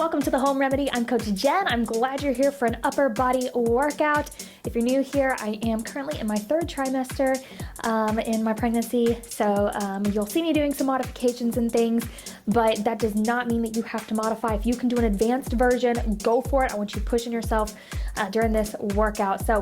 Welcome to the Home Remedy. I'm Coach Jen. I'm glad you're here for an upper body workout. If you're new here, I am currently in my third trimester in my pregnancy, so you'll see me doing some modifications and things, but that does not mean that you have to modify. If you can do an advanced version, go for it. I want you pushing yourself during this workout. So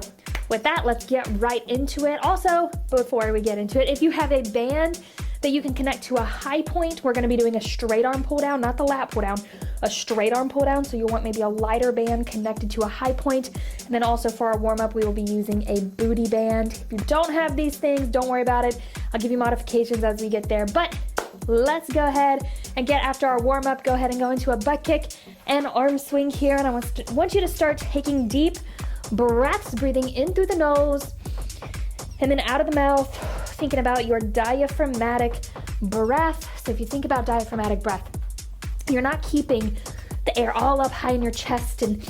with that, let's get right into it. Also, before we get into it, if you have a band that you can connect to a high point, we're gonna be doing a straight arm pull down, not the lat pull down, a straight arm pull down. So you'll want maybe a lighter band connected to a high point. And then also for our warm up, we will be using a booty band. If you don't have these things, don't worry about it. I'll give you modifications as we get there, but let's go ahead and get after our warm up. Go ahead and go into a butt kick and arm swing here. And I want you to start taking deep breaths, breathing in through the nose and then out of the mouth, thinking about your diaphragmatic breath. So if you think about diaphragmatic breath, you're not keeping the air all up high in your chest, and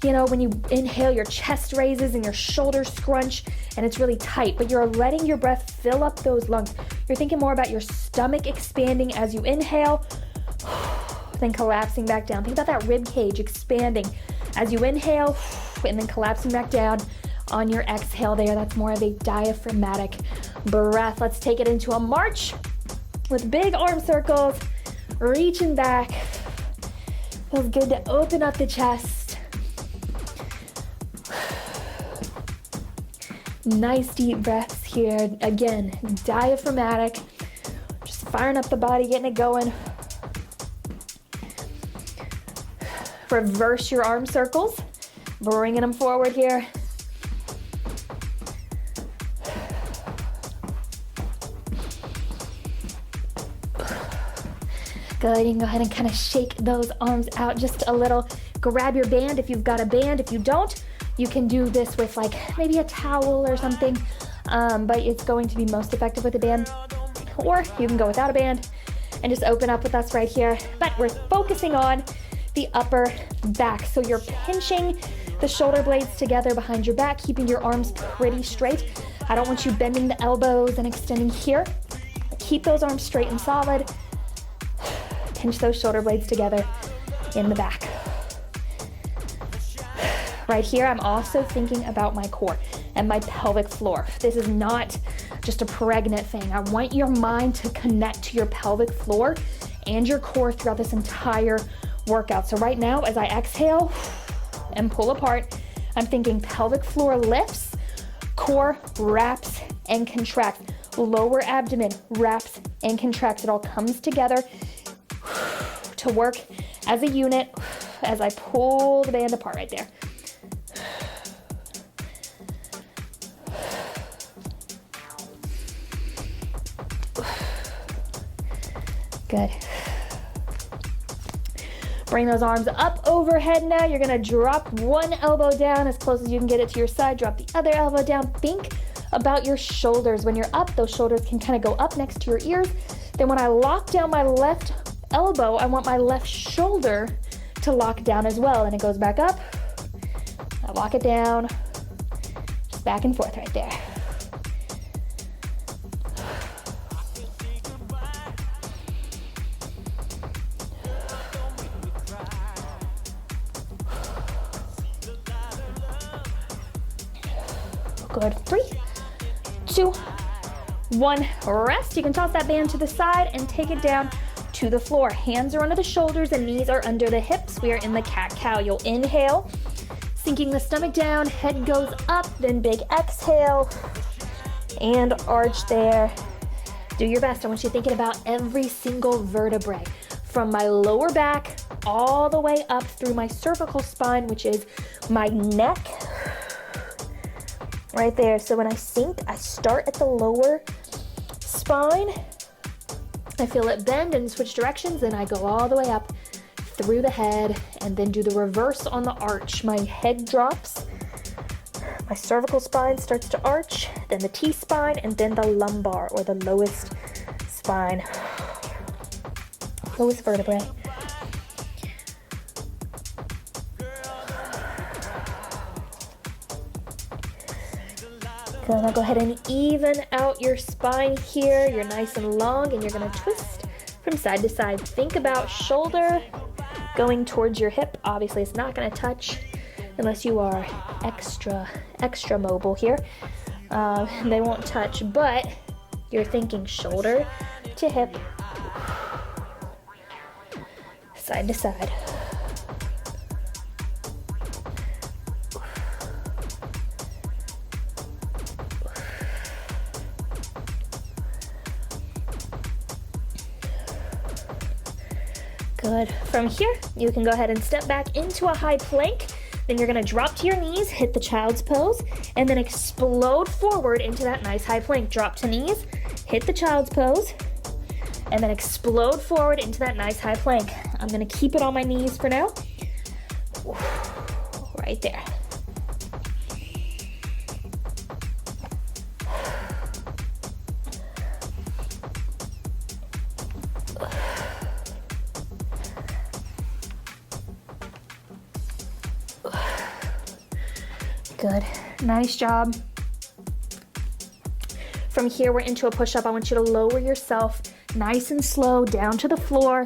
you know, when you inhale, your chest raises and your shoulders scrunch and it's really tight, but you're letting your breath fill up those lungs. You're thinking more about your stomach expanding as you inhale, then collapsing back down. Think about that rib cage expanding as you inhale and then collapsing back down on your exhale there. That's more of a diaphragmatic breath. Let's take it into a march with big arm circles, reaching back. Feels good to open up the chest. Nice deep breaths here. Again, diaphragmatic. Just firing up the body, getting it going. Reverse your arm circles, bringing them forward here. Good, you can go ahead and kind of shake those arms out just a little. Grab your band if you've got a band. If you don't, you can do this with like maybe a towel or something, but it's going to be most effective with a band. Or you can go without a band and just open up with us right here. But we're focusing on the upper back. So you're pinching the shoulder blades together behind your back, keeping your arms pretty straight. I don't want you bending the elbows and extending here. Keep those arms straight and solid. Pinch those shoulder blades together in the back. Right here, I'm also thinking about my core and my pelvic floor. This is not just a pregnant thing. I want your mind to connect to your pelvic floor and your core throughout this entire workout. So right now, as I exhale and pull apart, I'm thinking pelvic floor lifts, core wraps and contracts, lower abdomen wraps and contracts. It all comes together to work as a unit as I pull the band apart right there. Good. Bring those arms up overhead now. You're gonna drop one elbow down as close as you can get it to your side. Drop the other elbow down. Think about your shoulders. When you're up, those shoulders can kind of go up next to your ears. Then when I lock down my left elbow, I want my left shoulder to lock down as well. And it goes back up. I lock it down. Just back and forth right there. Good. 3, 2, 1. Rest. You can toss that band to the side and take it down to the floor. Hands are under the shoulders and knees are under the hips. We are in the cat-cow. You'll inhale, sinking the stomach down, head goes up, then big exhale and arch there. Do your best. I want you thinking about every single vertebrae from my lower back all the way up through my cervical spine, which is my neck right there. So when I sink, I start at the lower spine. I feel it bend and switch directions, and I go all the way up through the head and then do the reverse on the arch. My head drops, my cervical spine starts to arch, then the T-spine, and then the lumbar or the lowest spine, lowest vertebrae. So now go ahead and even out your spine here. You're nice and long and you're gonna twist from side to side. Think about shoulder going towards your hip. Obviously, it's not going to touch unless you are extra mobile here. They won't touch, but you're thinking shoulder to hip, side to side. Good. From here, you can go ahead and step back into a high plank. Then you're gonna drop to your knees, hit the child's pose, and then explode forward into that nice high plank. Drop to knees, hit the child's pose, and then explode forward into that nice high plank. I'm gonna keep it on my knees for now. Right there. Good. Nice job. From here, we're into a push-up. I want you to lower yourself nice and slow down to the floor,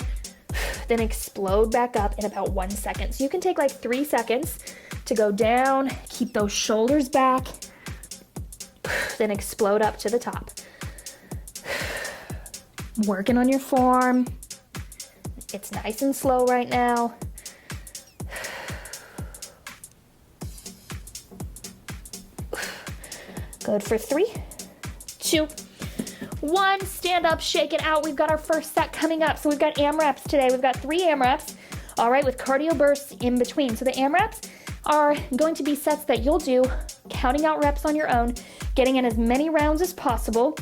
then explode back up in about 1 second. So you can take like 3 seconds to go down, keep those shoulders back, then explode up to the top. Working on your form. It's nice and slow right now. Good for 3, 2, 1. Stand up, shake it out. We've got our first set coming up. So we've got AMRAPS today. We've got 3 AMRAPS, all right, with cardio bursts in between. So the AMRAPS are going to be sets that you'll do, counting out reps on your own, getting in as many rounds as possible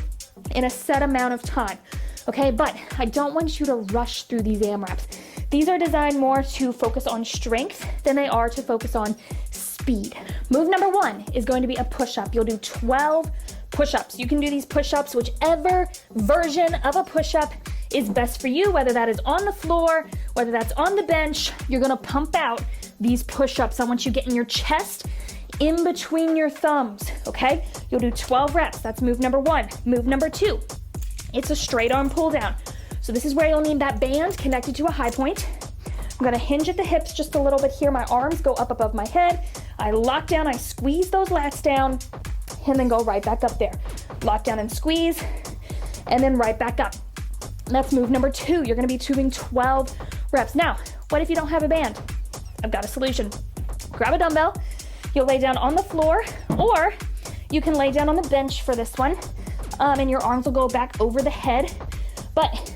in a set amount of time, okay? But I don't want you to rush through these AMRAPs. These are designed more to focus on strength than they are to focus on speed. Move number 1 is going to be a push-up. You'll do 12 push-ups. You can do these push-ups, whichever version of a push-up is best for you, whether that is on the floor, whether that's on the bench. You're gonna pump out these push-ups. I want you getting your chest in between your thumbs, okay? You'll do 12 reps. That's move number 1. Move number 2, it's a straight arm pull down. So this is where you'll need that band connected to a high point. I'm gonna hinge at the hips just a little bit here. My arms go up above my head. I lock down, I squeeze those lats down, and then go right back up there. Lock down and squeeze, and then right back up. That's move number 2. You're gonna be doing 12 reps. Now, what if you don't have a band? I've got a solution. Grab a dumbbell, you'll lay down on the floor, or you can lay down on the bench for this one, and your arms will go back over the head, but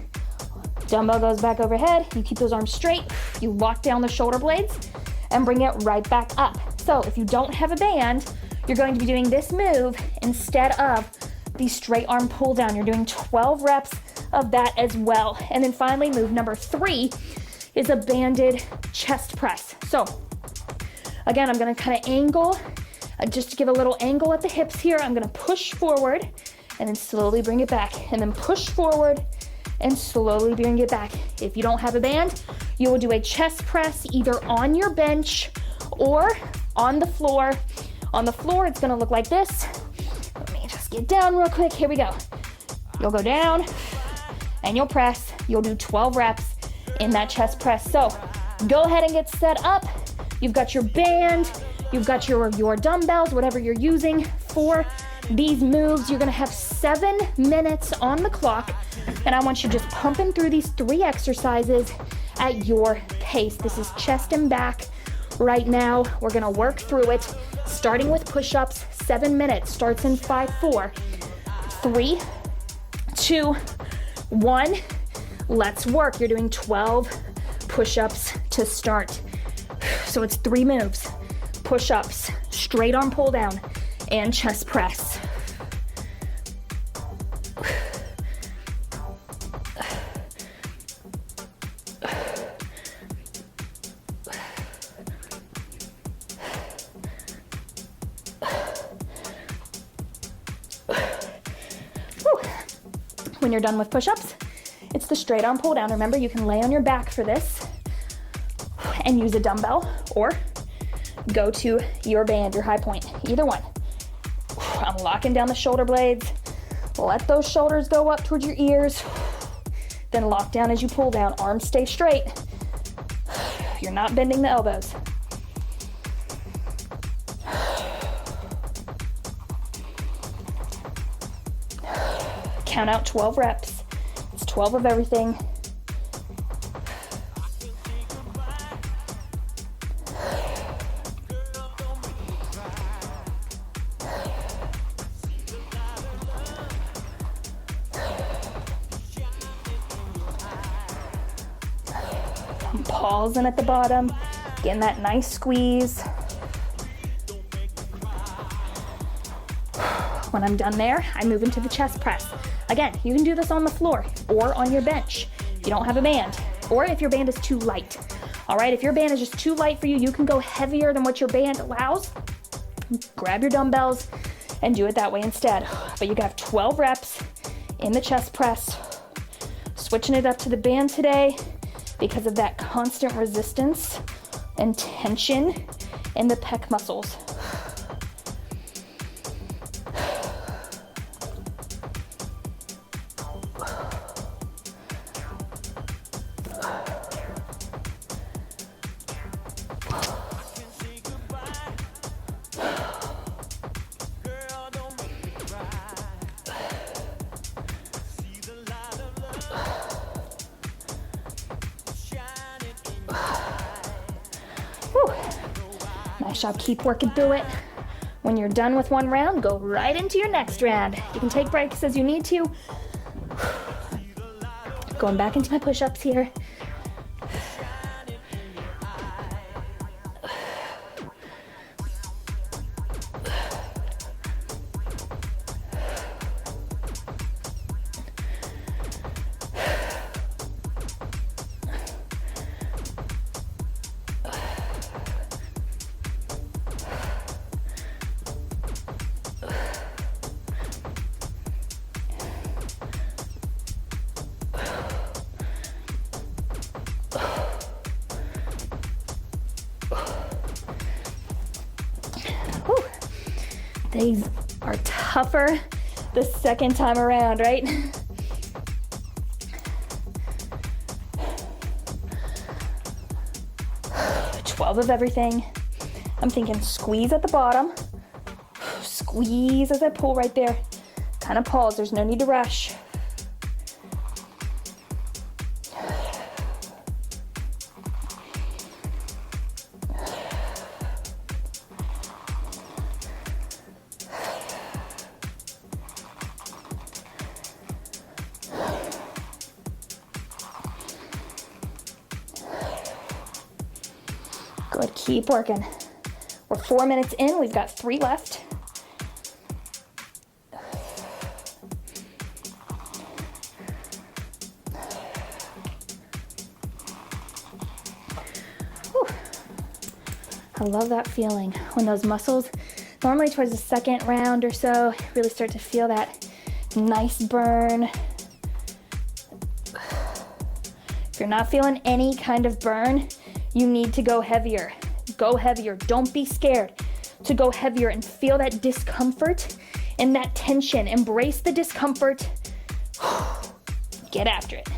dumbbell goes back overhead, you keep those arms straight, you lock down the shoulder blades, and bring it right back up. So if you don't have a band, you're going to be doing this move instead of the straight arm pull down. You're doing 12 reps of that as well. And then finally, move number 3 is a banded chest press. So again, I'm gonna kind of angle, just to give a little angle at the hips here. I'm gonna push forward and then slowly bring it back, and then push forward and slowly bring it back. If you don't have a band, you will do a chest press either on your bench or on the floor. On the floor, it's gonna look like this. Let me just get down real quick. Here we go. You'll go down and you'll press. You'll do 12 reps in that chest press. So go ahead and get set up. You've got your band, you've got your dumbbells, whatever you're using for these moves. You're gonna have 7 minutes on the clock, and I want you just pumping through these 3 exercises at your pace. This is chest and back right now. We're gonna work through it, starting with push-ups. 7 minutes, starts in 5, 4, 3, 2, 1. Let's work. You're doing 12 push-ups to start. So it's 3 moves: push-ups, straight arm pull down, and chest press. When you're done with push-ups, it's the straight arm pull down. Remember, you can lay on your back for this and use a dumbbell, or go to your band, your high point, either one. I'm locking down the shoulder blades. Let those shoulders go up towards your ears. Then lock down as you pull down. Arms stay straight. You're not bending the elbows. Count out 12 reps. It's 12 of everything. I'm pausing at the bottom, getting that nice squeeze. When I'm done there, I move into the chest press. Again, you can do this on the floor or on your bench. You don't have a band, or if your band is too light. All right, if your band is just too light for you, you can go heavier than what your band allows. Grab your dumbbells and do it that way instead. But you have 12 reps in the chest press. Switching it up to the band today because of that constant resistance and tension in the pec muscles. Nice job, keep working through it. When you're done with one round, go right into your next round. You can take breaks as you need to. Going back into my push-ups here. These are tougher the second time around, right? Twelve of everything. I'm thinking squeeze at the bottom. Squeeze as I pull right there. Kind of pause, there's no need to rush. Good, keep working. We're 4 minutes in, we've got 3 left. Whew. I love that feeling when those muscles, normally towards the second round or so, really start to feel that nice burn. If you're not feeling any kind of burn, you need to go heavier. Go heavier. Don't be scared to go heavier and feel that discomfort and that tension. Embrace the discomfort. Get after it.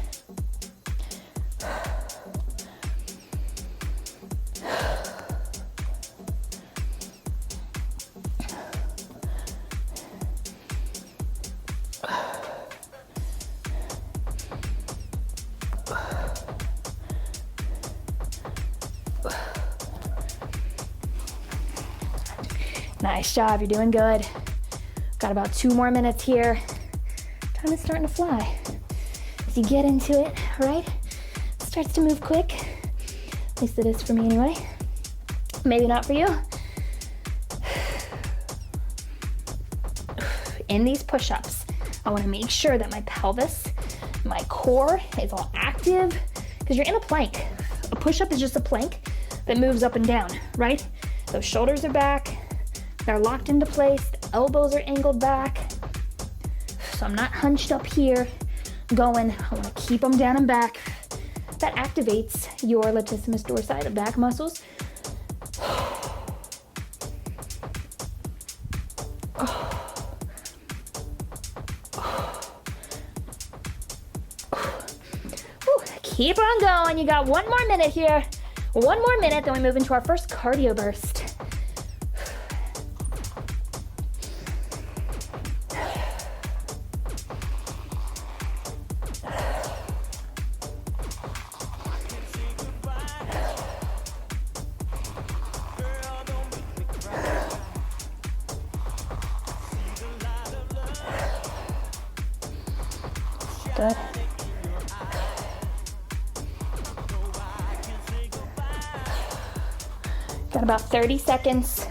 Nice job, you're doing good. Got about 2 more minutes here. Time is starting to fly. As you get into it, right? It starts to move quick. At least it is for me anyway. Maybe not for you. In these push-ups, I wanna make sure that my pelvis, my core is all active, because you're in a plank. A push-up is just a plank that moves up and down, right? Those shoulders are back. They're locked into place, the elbows are angled back. So I'm not hunched up here going, I wanna keep them down and back. That activates your latissimus dorsi, the back muscles. Keep on going, you got 1 more minute here. One more minute, then we move into our first cardio burst. Good. Got about 30 seconds.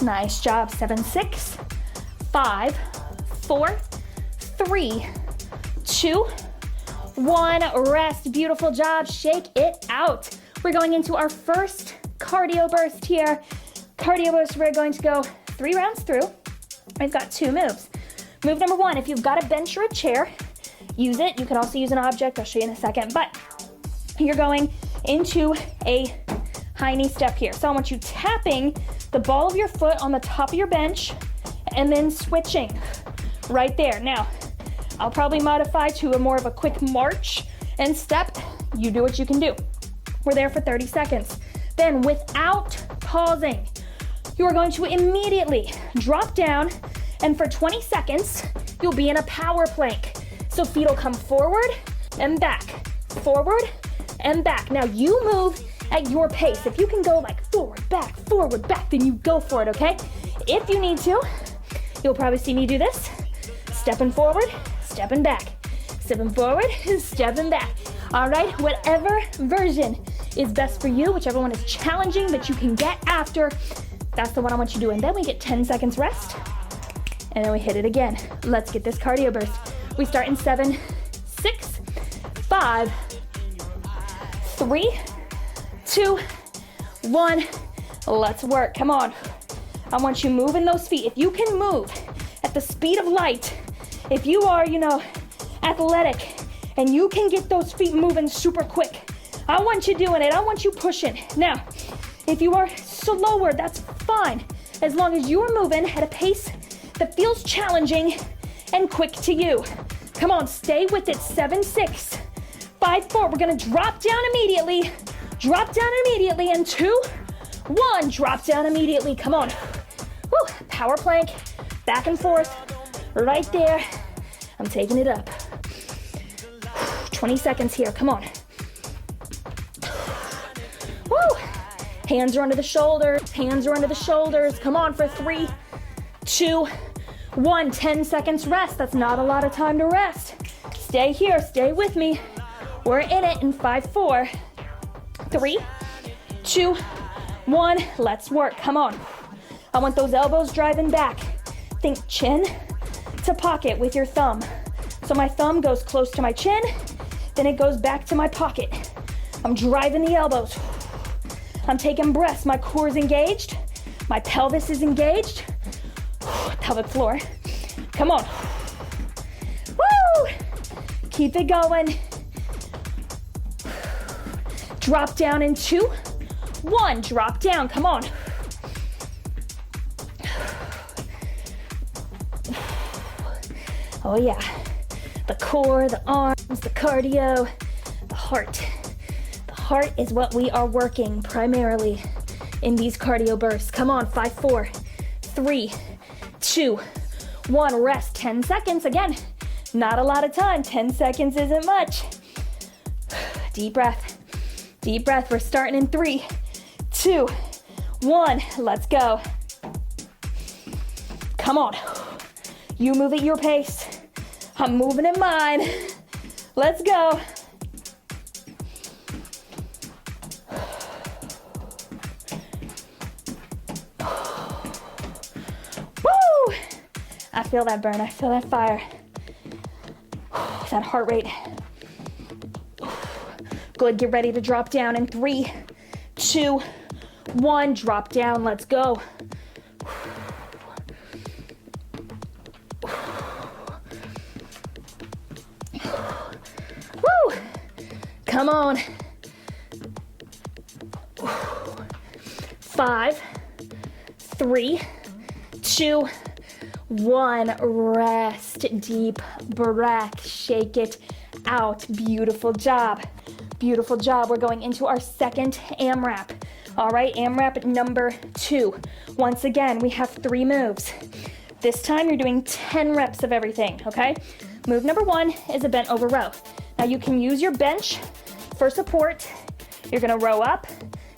Nice job. 7, 6, 5, 4, 3, 2, 1. Rest. Beautiful job. Shake it out. We're going into our first cardio burst here. Cardio burst, we're going to go 3 rounds through. We've got 2 moves. Move number 1, if you've got a bench or a chair, use it. You can also use an object. I'll show you in a second. But you're going into a high knee step here. So I want you tapping the ball of your foot on the top of your bench and then switching right there. Now, I'll probably modify to a more of a quick march and step. You do what you can do. We're there for 30 seconds. Then without pausing, you are going to immediately drop down, and for 20 seconds, you'll be in a power plank. So feet will come forward and back, forward and back. Now you move at your pace. If you can go like forward, back, then you go for it, okay? If you need to, you'll probably see me do this. Stepping forward, stepping back, stepping forward, stepping back. All right, whatever version is best for you, whichever one is challenging that you can get after, that's the one I want you doing. Then we get 10 seconds rest, and then we hit it again. Let's get this cardio burst. We start in 7, 6, 5, 3, 2, 1. Let's work. Come on. I want you moving those feet. If you can move at the speed of light, if you are, athletic, and you can get those feet moving super quick, I want you doing it. I want you pushing. Now, if you are slower, that's fine, as long as you're moving at a pace that feels challenging and quick to you. Come on, stay with it. 7, 6, 5, 4. We're gonna drop down immediately. Drop down immediately, and 2, 1. Drop down immediately. Come on. Woo. Power plank, back and forth, right there. I'm taking it up. 20 seconds here. Come on. Woo. Hands are under the shoulders. Hands are under the shoulders. Come on for 3, 2, 1. 10 seconds rest. That's not a lot of time to rest. Stay here. Stay with me. We're in it in 5, 4, 3, 2, 1. Let's work. Come on. I want those elbows driving back. Think chin to pocket with your thumb. So my thumb goes close to my chin, then it goes back to my pocket. I'm driving the elbows. I'm taking breaths. My core is engaged. My pelvis is engaged. Pelvic floor. Come on. Woo! Keep it going. Drop down in 2, 1. Drop down. Come on. Oh yeah. The core, the arms, the cardio, the heart. The heart is what we are working primarily in these cardio bursts. Come on, 5, 4, 3, 2, 1. Rest. 10 seconds. Again, not a lot of time. 10 seconds isn't much. Deep breath. Deep breath. We're starting in 3, 2, 1. Let's go. Come on. You move at your pace. I'm moving at mine. Let's go. Woo! I feel that burn. I feel that fire. That heart rate. Good. Get ready to drop down in 3, 2, 1. Drop down. Let's go. Come on. 5, 3, 2, 1. Rest, deep breath, shake it out. Beautiful job. Beautiful job. We're going into our second AMRAP. All right, AMRAP number 2. Once again, we have 3 moves. This time you're doing 10 reps of everything, okay? Move number 1 is a bent over row. Now you can use your bench for support. You're gonna row up.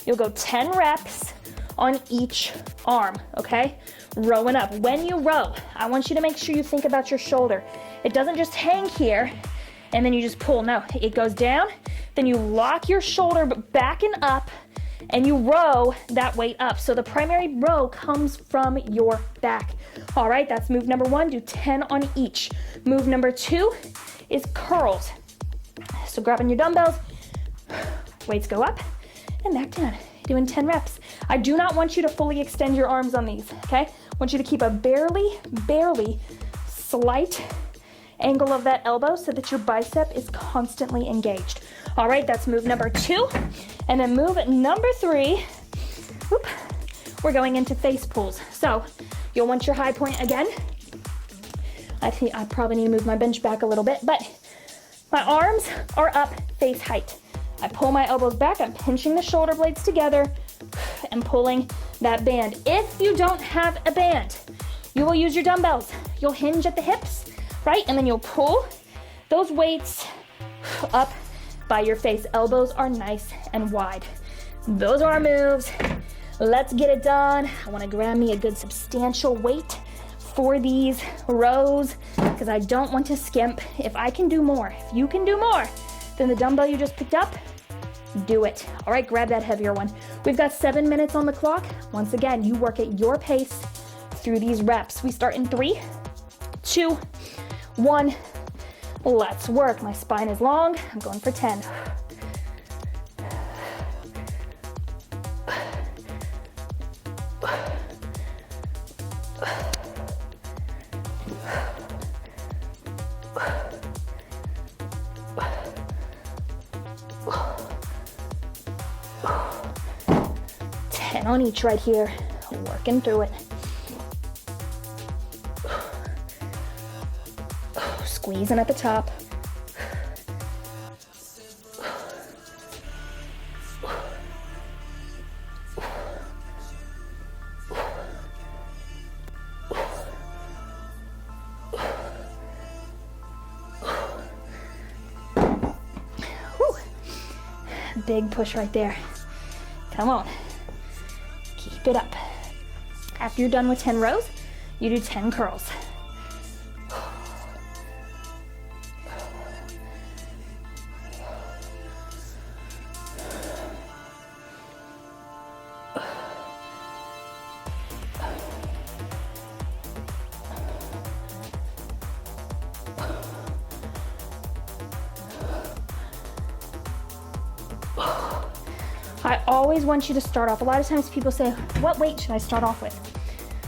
You'll go 10 reps on each arm, okay? Rowing up. When you row, I want you to make sure you think about your shoulder. It doesn't just hang here and then you just pull. No, it goes down, then you lock your shoulder back and up, and you row that weight up. So the primary row comes from your back. All right, that's move number 1. Do 10 on each. Move number 2 is curls. So grabbing your dumbbells, weights go up and back down. Doing 10 reps. I do not want you to fully extend your arms on these, okay? I want you to keep a barely slight angle of that elbow so that your bicep is constantly engaged. All right, that's move number 2. And then move number 3, we're going into face pulls. So you'll want your high point again. I think I probably need to move my bench back a little bit, but my arms are up face height. I pull my elbows back, I'm pinching the shoulder blades together and pulling that band. If you don't have a band, you will use your dumbbells. You'll hinge at the hips, right? And then you'll pull those weights up by your face. Elbows are nice and wide. Those are our moves. Let's get it done. I want to grab me a good substantial weight for these rows because I don't want to skimp. If I can do more, if you can do more than the dumbbell you just picked up, do it. All right, grab that heavier one. We've got 7 minutes on the clock. Once again, you work at your pace through these reps. We start in 3, 2, 1. Let's work. My spine is long. I'm going for 10. On each right here, working through it. Squeezing at the top. Whew. Big push right there. Come on. Keep it up. After you're done with 10 rows, you do 10 curls. I always want you to start off. A lot of times people say, what weight should I start off with?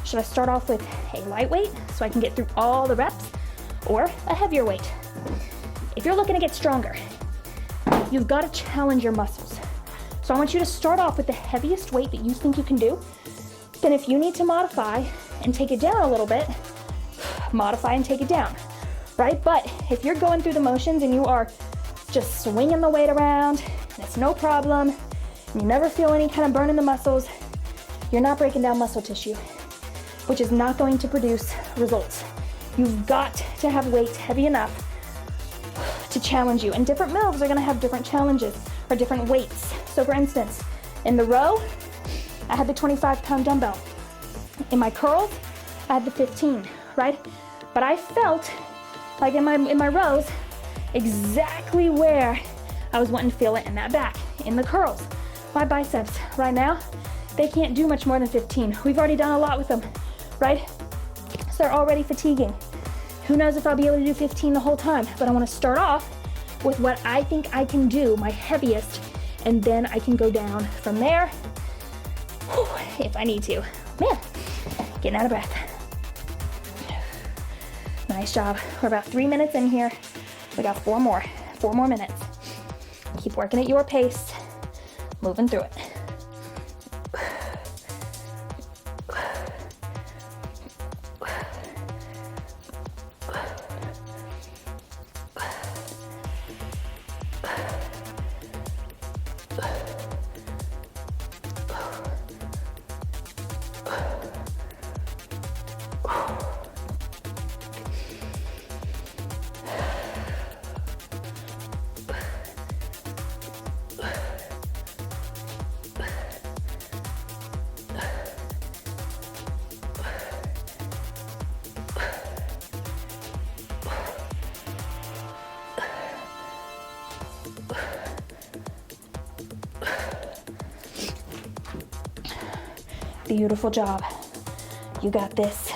Should I start off with a lightweight so I can get through all the reps, or a heavier weight? If you're looking to get stronger, you've got to challenge your muscles. So I want you to start off with the heaviest weight that you think you can do. Then if you need to modify and take it down a little bit, modify and take it down, right? But if you're going through the motions and you are just swinging the weight around, and it's no problem, and you never feel any kind of burn in the muscles, you're not breaking down muscle tissue, which is not going to produce results. You've got to have weight heavy enough to challenge you. And different moves are gonna have different challenges or different weights. So for instance, in the row, I had the 25-pound dumbbell. In my curls, I had the 15, right? But I felt like in my rows, exactly where I was wanting to feel it in that back, in the curls. My biceps right now, they can't do much more than 15. We've already done a lot with them, right? So they're already fatiguing. Who knows if I'll be able to do 15 the whole time, but I wanna start off with what I think I can do, my heaviest, and then I can go down from there, if I need to. Man, getting out of breath. Nice job. We're about 3 minutes in here. We got 4 more minutes. Keep working at your pace, moving through it. Beautiful job. You got this.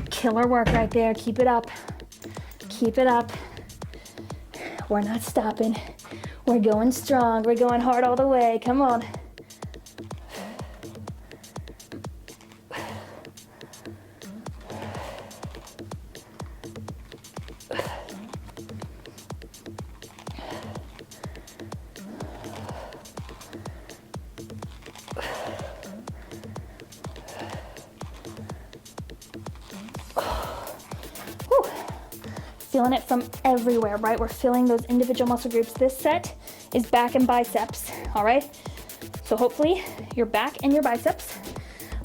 Killer work right there. Keep it up. Keep it up. We're not stopping. We're going strong. We're going hard all the way. Come on. Feeling it from everywhere, right? We're feeling those individual muscle groups. This set is back and biceps, all right? So hopefully your back and your biceps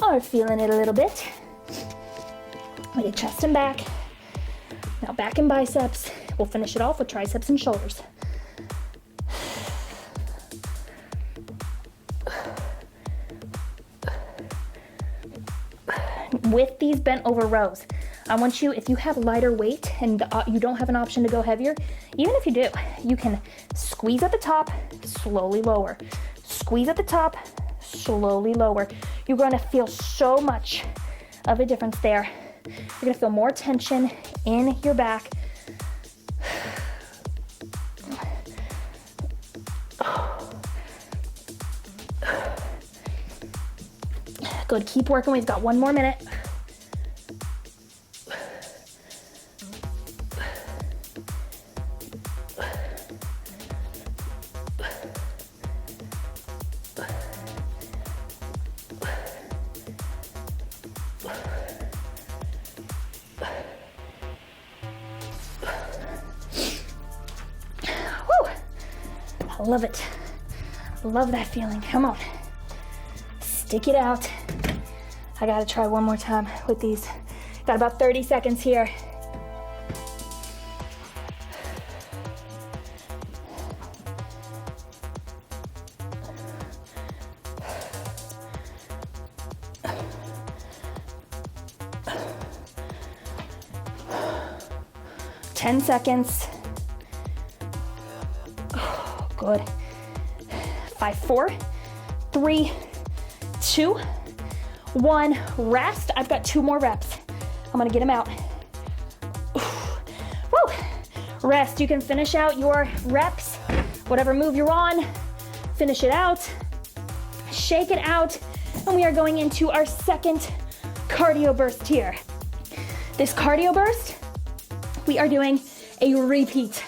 are feeling it a little bit. We did chest and back. Now back and biceps. We'll finish it off with triceps and shoulders. With these bent over rows, I want you, if you have lighter weight and you don't have an option to go heavier, even if you do, you can squeeze at the top, slowly lower. Squeeze at the top, slowly lower. You're going to feel so much of a difference there. You're going to feel more tension in your back. Good, keep working. We've got 1 more minute. I love it. Love that feeling. Come on. Stick it out. I gotta try one more time with these. Got about 30 seconds here. Ten seconds. Oh, good. 5, 4, 3, 2, 1. Rest. I've got 2 more reps. I'm gonna get them out. Woo. Rest. You can finish out your reps, whatever move you're on. Finish it out. Shake it out. And we are going into our second cardio burst here. This cardio burst, we are doing a repeat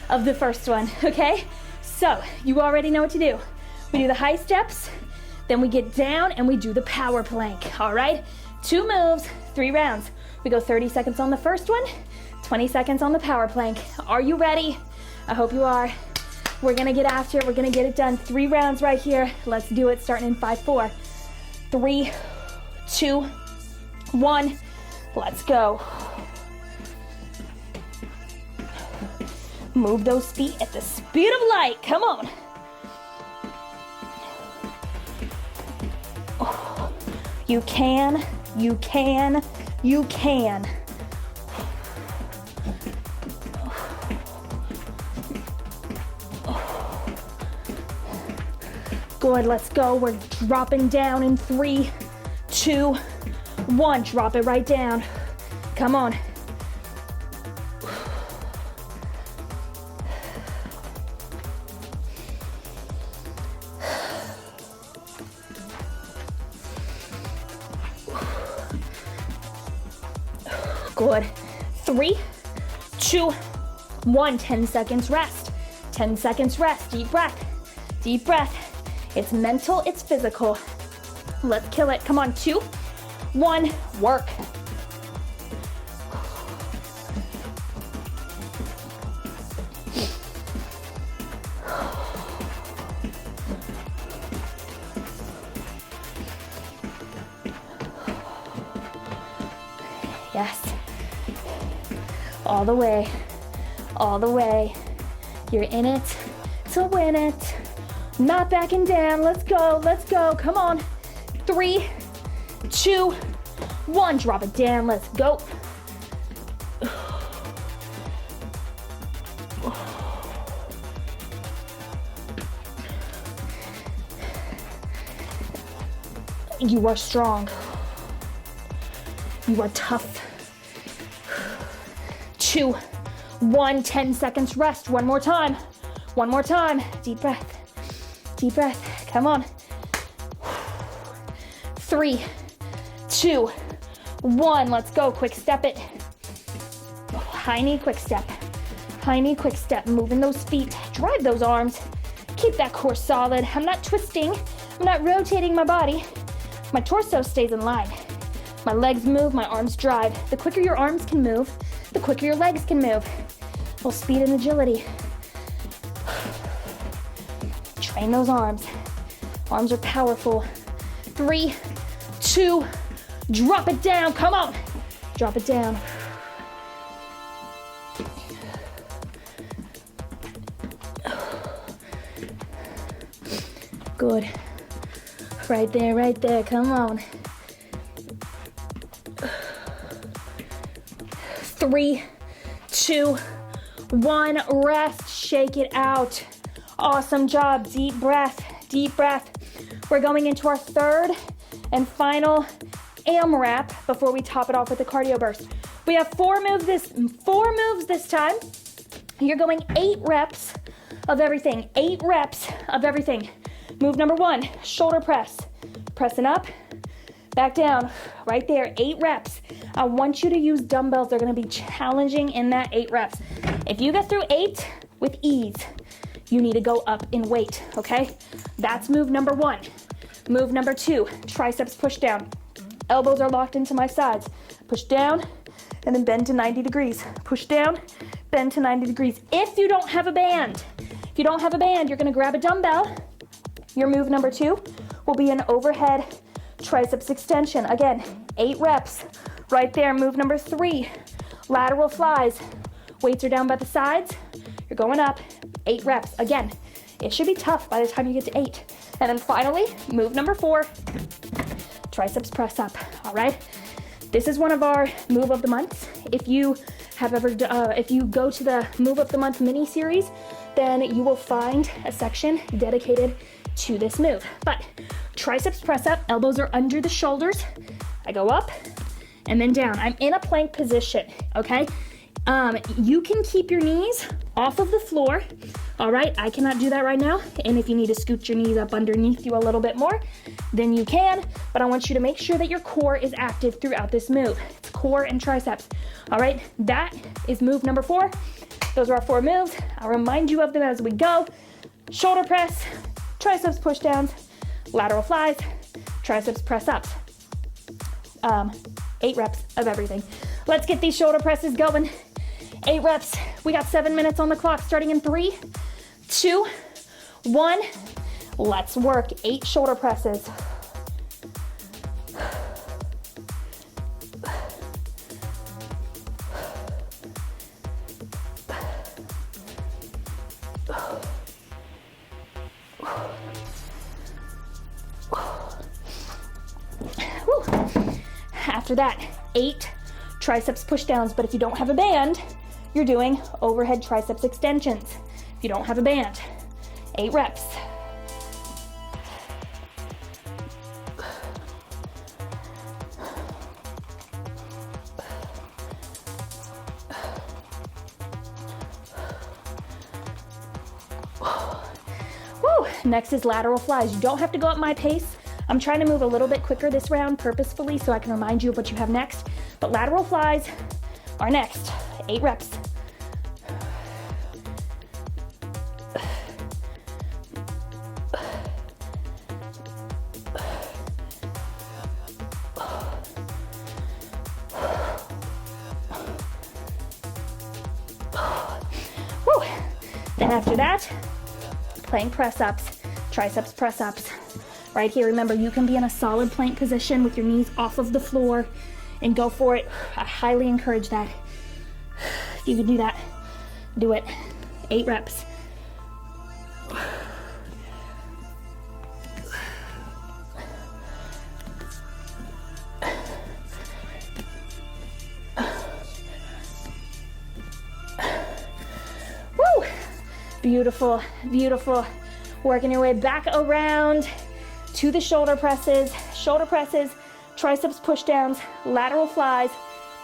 of the first one, okay? So you already know what to do. We do the high steps, then we get down and we do the power plank, all right? 2 moves, 3 rounds. We go 30 seconds on the first one, 20 seconds on the power plank. Are you ready? I hope you are. We're gonna get after it. We're gonna get it done. 3 rounds right here. Let's do it, starting in 5, 4, 3, 2, 1. Let's go. Move those feet at the speed of light. Come on. Oh, you can You can. You can. Good, let's go. We're dropping down in 3, 2, 1. Drop it right down. Come on. Good. 3, 2, 1. 10 seconds rest. 10 seconds rest. Deep breath. Deep breath. It's mental, it's physical. Let's kill it. Come on. 2, 1. Work. Yes. All the way. All the way. You're in it to win it. Not backing down. Let's go. Let's go. Come on. 3, 2, 1. Drop it down. Let's go. You are strong. You are tough. 2, 1. 10 seconds rest. One more time. One more time. Deep breath. Deep breath. Come on. 3, 2, 1. Let's go. Quick step it. High knee quick step. High knee quick step. Moving those feet. Drive those arms. Keep that core solid. I'm not twisting. I'm not rotating my body. My torso stays in line. My legs move. My arms drive. The quicker your arms can move, the quicker your legs can move. Well, speed and agility. Train those arms. Arms are powerful. 3, 2, drop it down. Come on. Drop it down. Good. Right there, right there. Come on. 3, 2, 1. Rest. Shake it out. Awesome job. Deep breath. Deep breath. We're going into our third and final AMRAP before we top it off with the cardio burst. We have 4 moves this time. You're going 8 reps of everything. 8 reps of everything. Move number 1, shoulder press. Pressing up, back down. Right there, 8 reps. I want you to use dumbbells. They're gonna be challenging in that 8 reps. If you get through 8 with ease, you need to go up in weight, okay? That's move number 1. Move number 2, triceps push down. Elbows are locked into my sides. Push down, and then bend to 90 degrees. Push down, bend to 90 degrees. If you don't have a band, you're gonna grab a dumbbell. Your move number 2 will be an overhead triceps extension. Again, 8 reps. Right there, move number 3, lateral flies. Weights are down by the sides. You're going up, 8 reps. Again, it should be tough by the time you get to 8. And then finally, move number 4, triceps press up, all right? This is one of our move of the months. If you have ever, if you go to the move of the month mini series, then you will find a section dedicated to this move. But triceps press up, elbows are under the shoulders. I go up and then down. I'm in a plank position, okay? You can keep your knees off of the floor, all right? I cannot do that right now. And if you need to scoot your knees up underneath you a little bit more, then you can. But I want you to make sure that your core is active throughout this move. It's core and triceps, all right? That is move number 4. Those are our 4 moves. I'll remind you of them as we go. Shoulder press, triceps push downs, lateral flies, triceps press ups. 8 reps of everything. Let's get these shoulder presses going. 8 reps. We got 7 minutes on the clock starting in 3, 2, 1. Let's work 8 shoulder presses. After that, 8 triceps push downs, but if you don't have a band, you're doing overhead triceps extensions. If you don't have a band, 8 reps. Woo! Next is lateral flies. You don't have to go at my pace. I'm trying to move a little bit quicker this round purposefully so I can remind you of what you have next. But lateral flies are next. 8 reps. Woo! Then after that, plank press-ups, triceps press-ups. Right here, remember, you can be in a solid plank position with your knees off of the floor and go for it. I highly encourage that. If you can do that, do it. 8 reps. Woo! Beautiful, beautiful. Working your way back around to the shoulder presses, triceps push downs, lateral flies,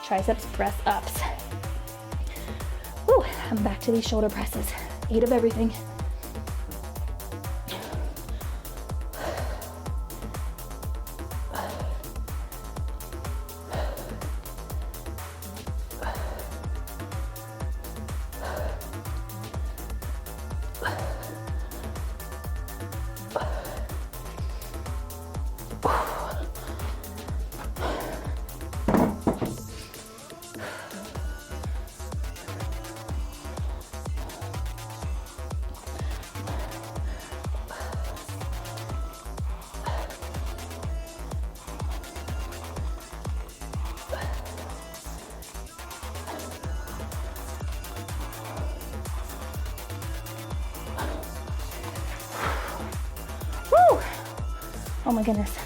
triceps press ups. Woo, I'm back to these shoulder presses. 8 of everything. Woo! Oh my goodness.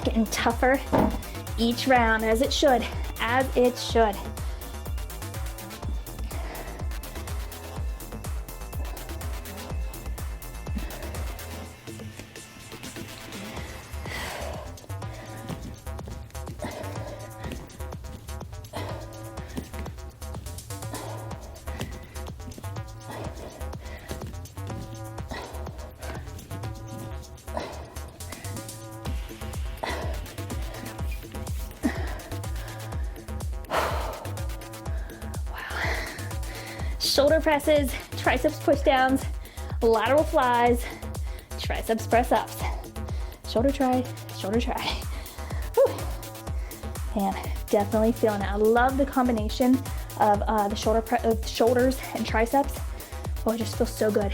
Getting tougher each round, as it should, as it should. Shoulder presses, triceps push downs, lateral flies, triceps press ups. Shoulder try, shoulder try. Whew. Man, definitely feeling it. I love the combination of the shoulders and triceps. Oh, it just feels so good.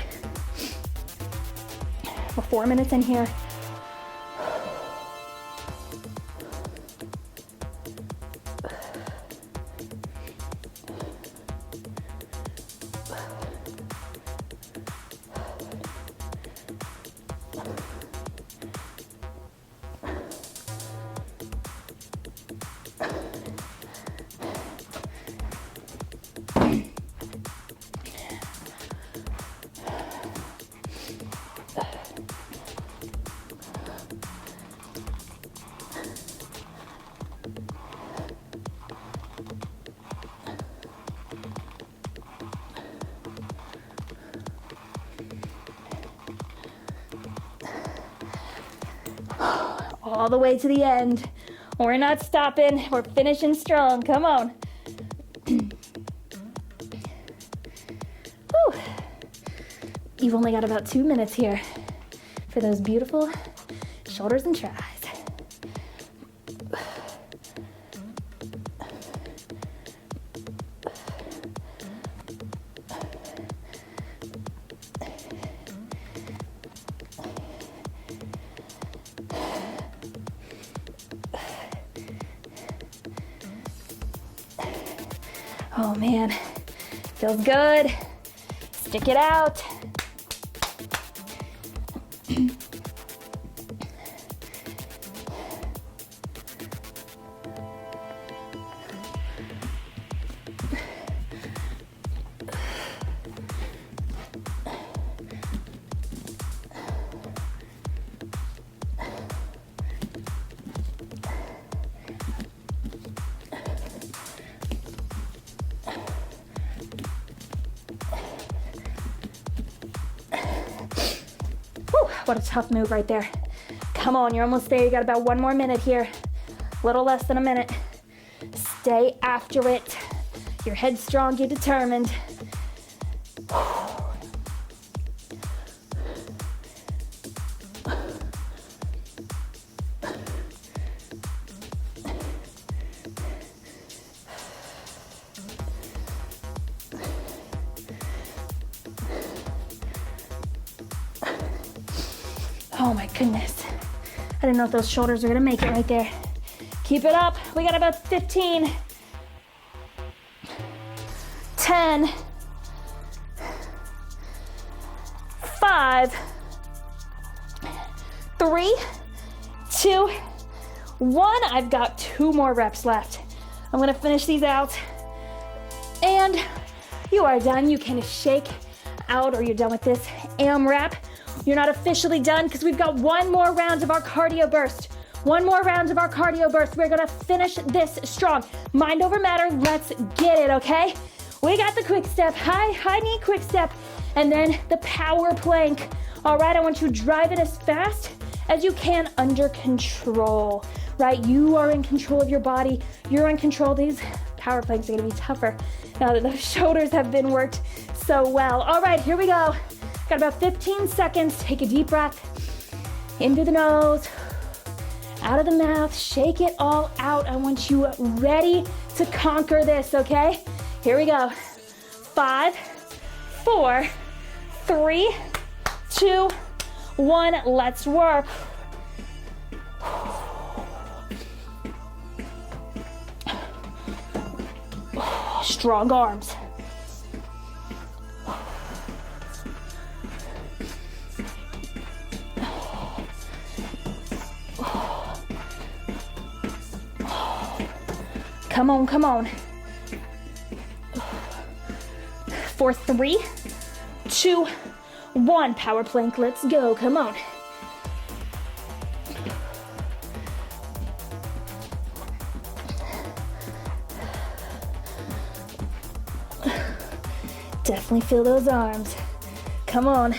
We're 4 minutes in here. All the way to the end. We're not stopping. We're finishing strong. Come on. Whew. You've only got about 2 minutes here for those beautiful shoulders and tries. Oh man, feels good. Stick it out. What a tough move right there. Come on, you're almost there. You got about 1 more minute here. A little less than a minute. Stay after it. You're headstrong, you're determined. Oh my goodness. I didn't know if those shoulders are gonna make it right there. Keep it up. We got about 15, 10, 5, 3, 2, 1. I've got 2 more reps left. I'm gonna finish these out. And you are done. You can shake out, or you're done with this AMRAP. You're not officially done because we've got 1 more round of our cardio burst. 1 more round of our cardio burst. We're gonna finish this strong. Mind over matter, let's get it, okay? We got the quick step, high knee quick step, and then the power plank. All right, I want you to drive it as fast as you can under control, right? You are in control of your body. You're in control. These power planks are gonna be tougher now that those shoulders have been worked so well. All right, here we go. Got about 15 seconds. Take a deep breath in through the nose, out of the mouth. Shake it all out. I want you ready to conquer this, okay? Here we go. 5, 4, 3, 2, 1. Let's work. Strong arms. Come on, come on. For 3, 2, 1. Power plank, let's go, come on. Definitely feel those arms. Come on.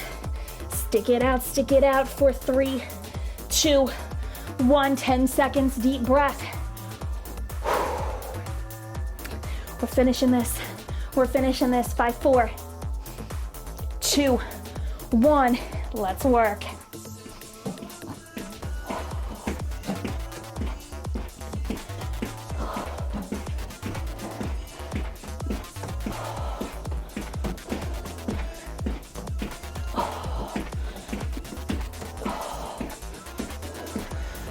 Stick it out for 3, 2, 1. 10 seconds, deep breath. We're finishing this. We're finishing this. 5, 4, 2, 1. Let's work.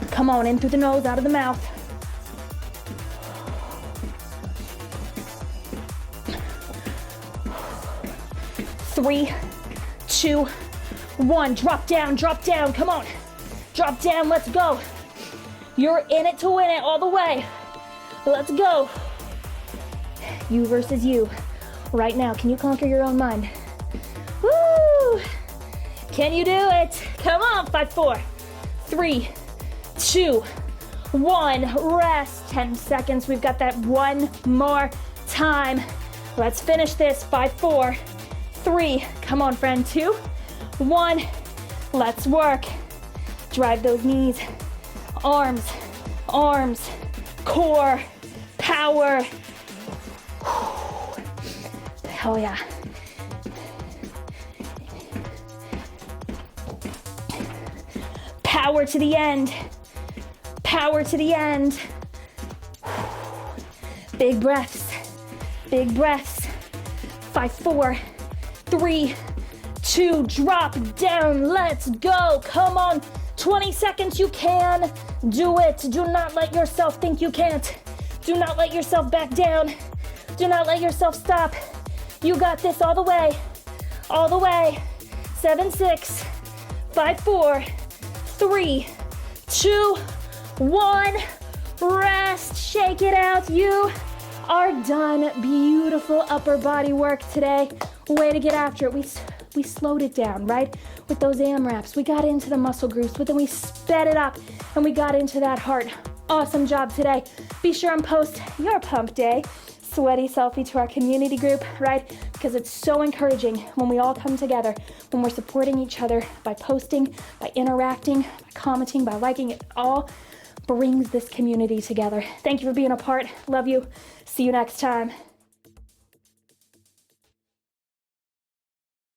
Come on, in through the nose, out of the mouth. Three, 2, 1. Drop down, come on. Drop down, let's go. You're in it to win it all the way. Let's go. You versus you. Right now, can you conquer your own mind? Woo! Can you do it? Come on, 5, 4, 3, 2, 1. Rest. 10 seconds. We've got that 1 more time. Let's finish this. 5, 4, 3. Come on, friend. 2, 1. Let's work. Drive those knees. Arms, arms, core, power. Oh yeah. Power to the end. Power to the end. Big breaths. Big breaths. 5, 4, 3, 2. Drop down. Let's go. Come on. 20 seconds. You can do it. Do not let yourself think you can't. Do not let yourself back down. Do not let yourself stop. You got this all the way. All the way. 7, 6, 5, 4, 3, 2, 1. Rest. Shake it out. You are done. Beautiful upper body work today. Way to get after it. We slowed it down, right? With those AMRAPS. We got into the muscle groups, but then we sped it up and we got into that heart. Awesome job today. Be sure and post your pump day sweaty selfie to our community group, right? Because it's so encouraging when we all come together, when we're supporting each other by posting, by interacting, by commenting, by liking. It all brings this community together. Thank you for being a part. Love you. See you next time.